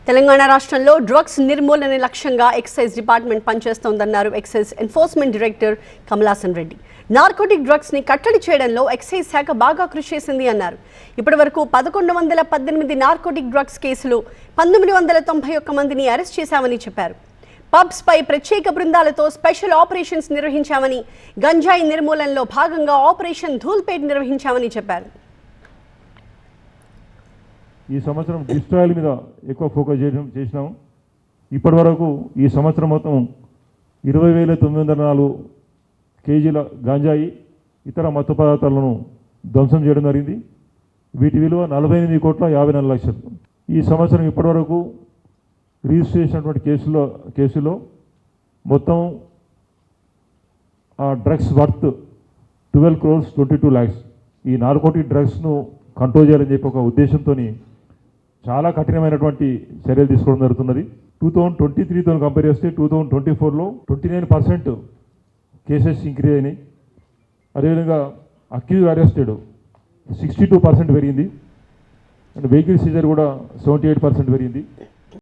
తెలంగాణ రాష్ట్రంలో డ్రగ్స్ నిర్మూలన లక్ష్యంగా ఎక్సైజ్ డిపార్ట్మెంట్ పనిచేస్తోందన్నారు excise enforcement director Kamalasan Reddy. Narcotic drugs ని కట్టడి చేయడంలో ఎక్సైజ్ శాఖ బాగా కృషి చేసింది అన్నారు. ఇప్పటివరకు 1118 నార్కోటిక్ డ్రగ్స్ కేసులు 1991 మందిని అరెస్ట్ చేశామని చెప్పారు. పబ్స్ పై ప్రత్యేక బృందాలతో స్పెషల్ ఆపరేషన్స్ నిర్వహించామని, గంజాయి నిర్మూలనలో భాగంగా ఆపరేషన్ ధూల్పేట్ నిర్వహించామని చెప్పారు. ఈ సంవత్సరం డిస్ట్రాయల్ మీద ఎక్కువ ఫోకస్ చేసినాము. ఇప్పటి వరకు ఈ సంవత్సరం మొత్తం 20,904 కేజీల గాంజాయి ఇతర మత్తు పదార్థాలను ధ్వంసం చేయడం జరిగింది. వీటి విలువ 48,54 లక్షలు. ఈ సంవత్సరం ఇప్పటి వరకు రిజిస్టర్ చేసినటువంటి కేసులో మొత్తం డ్రగ్స్ వర్త్ 12 crores 22 lakhs. ఈ నార్కోటిక్ డ్రగ్స్ను కంట్రోల్ చేయాలని చెప్పి ఒక ఉద్దేశంతో చాలా కఠినమైనటువంటి చర్యలు తీసుకోవడం జరుగుతున్నది. 2023తో కంపేర్ చేస్తే 2024లో 29% కేసెస్ ఇంక్రీజ్ అయినాయి. అదేవిధంగా అక్యూజ్ అరెస్టెడ్ 62% పెరిగింది. అండ్ వెహికల్ సీజర్ కూడా 78% పెరిగింది.